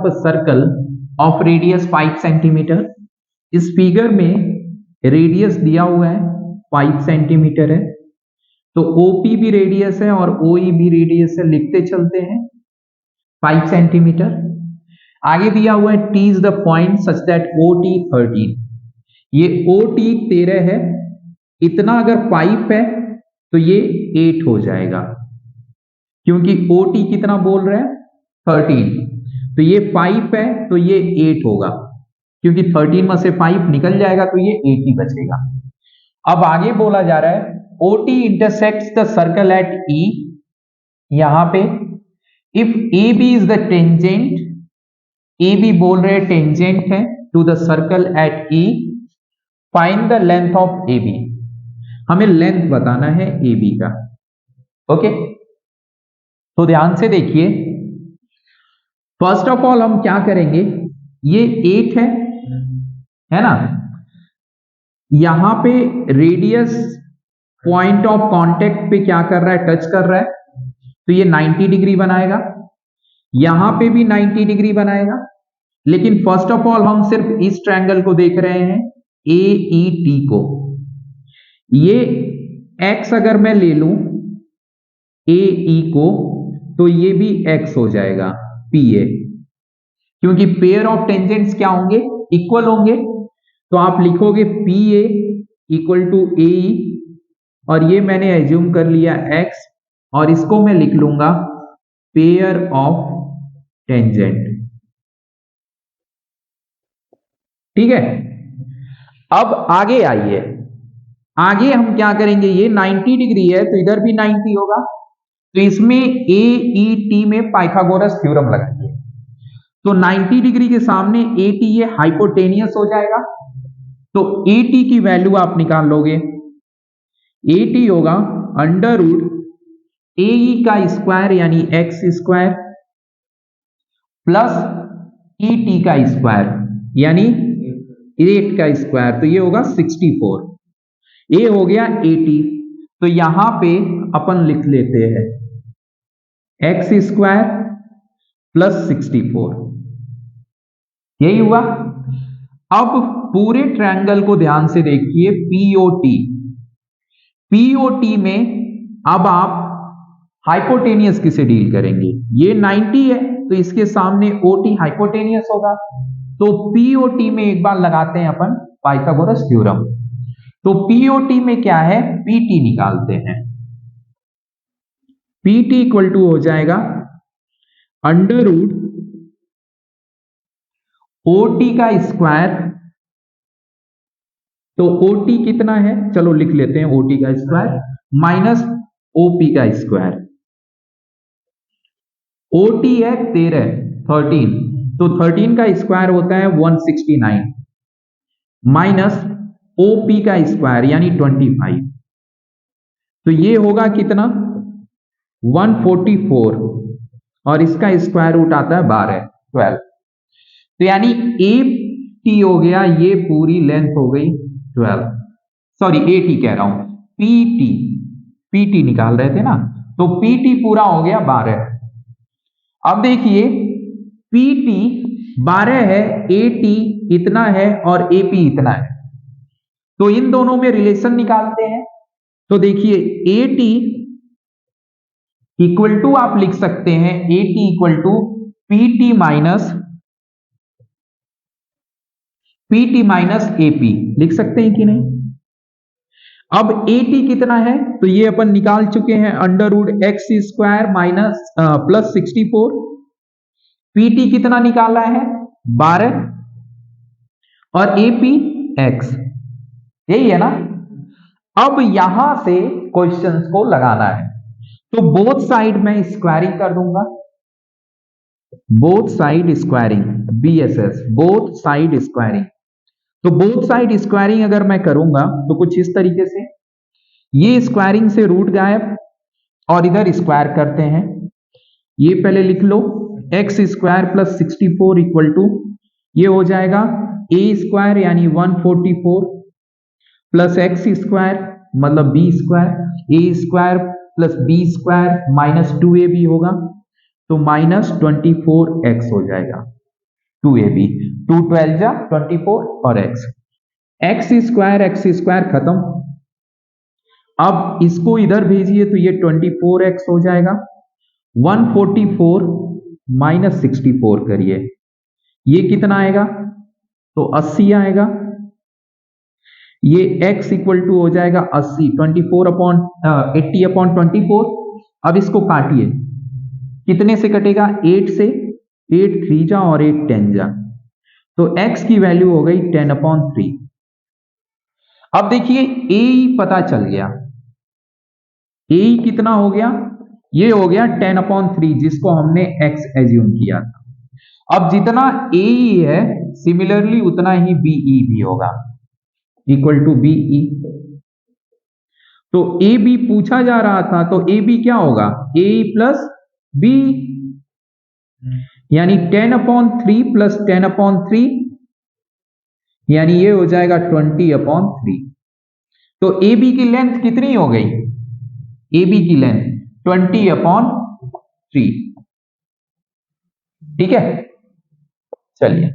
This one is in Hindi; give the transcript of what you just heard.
Of a circle of radius 5 centimetre. इस फिगर में रेडियस दिया हुआ है 5 सेंटीमीटर है, तो ओपी भी रेडियस है और ओई भी रेडियस है, लिखते चलते हैं 5 सेंटीमीटर। आगे दिया हुआ है T is the point such that O T 13, ये ओ टी 13 है, इतना अगर 5 है तो ये 8 हो जाएगा, क्योंकि ओ टी कितना बोल रहे हैं 13, तो ये 5 है तो ये 8 होगा, क्योंकि 13 में से 5 निकल जाएगा तो ये 8 ही बचेगा। अब आगे बोला जा रहा है OT intersects the circle at E, यहां पे if AB is the tangent, AB बोल रहे टेंजेंट है to the circle at E, find the length of AB, हमें लेंथ बताना है AB का। ओके, तो ध्यान से देखिए, फर्स्ट ऑफ ऑल हम क्या करेंगे, ये 8 है ना, यहां पे रेडियस पॉइंट ऑफ कांटेक्ट पे क्या कर रहा है, टच कर रहा है, तो ये 90 डिग्री बनाएगा, यहां पे भी 90 डिग्री बनाएगा। लेकिन फर्स्ट ऑफ ऑल हम सिर्फ इस ट्रायंगल को देख रहे हैं AET को, ये x अगर मैं ले लूं AE को तो ये भी x हो जाएगा PA, क्योंकि पेयर ऑफ टेंजेंट्स क्या होंगे, इक्वल होंगे, तो आप लिखोगे PA इक्वल टू AE, और ये मैंने एज्यूम कर लिया x, और इसको मैं लिख लूंगा पेयर ऑफ टेंजेंट। ठीक है, अब आगे आइए, आगे हम क्या करेंगे, ये 90 डिग्री है तो इधर भी 90 होगा, तो इसमें AET में पाइथागोरस थ्योरम लगाइए, तो 90 डिग्री के सामने AT ये हाइपोटेनियस हो जाएगा, तो AT की वैल्यू आप निकाल लोगे, AT होगा अंडर रूट AE का स्क्वायर यानी x स्क्वायर प्लस ET का स्क्वायर यानी 8 का स्क्वायर, तो ये होगा 64, ये हो गया 80, तो यहां पे अपन लिख लेते हैं x स्क्वायर प्लस 64, यही हुआ। अब पूरे ट्रायंगल को ध्यान से देखिए, POT में अब आप हाइपोटेनियस किसे डील करेंगे, ये 90 है तो इसके सामने OT हाइपोटेनियस होगा, तो POT में एक बार लगाते हैं अपन पाइथागोरस थ्योरम, तो POT में क्या है, PT निकालते हैं, PT इक्वल टू हो जाएगा अंडर रूट OT का स्क्वायर, तो OT कितना है, चलो लिख लेते हैं OT का स्क्वायर माइनस OP का स्क्वायर, OT है 13 तो 13 का स्क्वायर होता है 169 माइनस OP का स्क्वायर यानी 25, तो ये होगा कितना 144, और इसका स्क्वायर रूट आता है 12, तो यानी AT हो गया, ये पूरी लेंथ हो गई 12, सॉरी AT कह रहा हूं, PT निकाल रहे थे ना, तो PT पूरा हो गया 12। अब देखिए PT 12 है, AT इतना है और AP इतना है, तो इन दोनों में रिलेशन निकालते हैं, तो देखिए AT इक्वल टू आप लिख सकते हैं AT equal to PT minus AP, लिख सकते हैं कि नहीं। अब AT कितना है, तो ये अपन निकाल चुके हैं under root x square minus plus 64, PT कितना निकाला है 12, और AP x, यही है ना। अब यहां से क्वेश्चंस को लगाना है, तो बोथ साइड में स्क्वायरिंग कर दूंगा, both side squaring BSS, both side squaring, तो बोथ साइड स्क्वायरिंग अगर मैं करूंगा तो कुछ इस तरीके से, ये स्क्वायरिंग से रूट गायब और इधर स्क्वायर करते हैं, ये पहले लिख लो x square plus 64 equal to, ये हो जाएगा a स्क्वायर यानी 144 प्लस x स्क्वायर मतलब b square, a square plus b square minus 2ab होगा, तो माइनस 24x हो जाएगा, 2ab, 2 12 जा 24 और एक्स स्क्वायर खत्म। अब इसको इधर भेजिए तो ये 24x हो जाएगा। 144 माइनस 64 करिए, ये कितना आएगा? तो 80 आएगा। ये x इक्वल टू हो जाएगा 80, 80 अपॉन 24। अब इसको काटिए, कितने से कटेगा? 8 से। 8 3 जा और 8 10 जा, तो x की वैल्यू हो गई 10/3। अब देखिए ए पता चल गया, ए कितना हो गया? ये हो गया 10/3, जिसको हमने x एज्यूम किया था। अब जितना ए है सिमिलरली उतना ही बीई भी होगा, इक्वल टू बीई। तो ए बी पूछा जा रहा था, तो ए बी क्या होगा? ए प्लस बी, यानी 10/3 प्लस 10/3, यानी ये हो जाएगा 20/3। तो ए बी की लेंथ कितनी हो गई? ए बी की लेंथ 20/3। ठीक है, चलिए।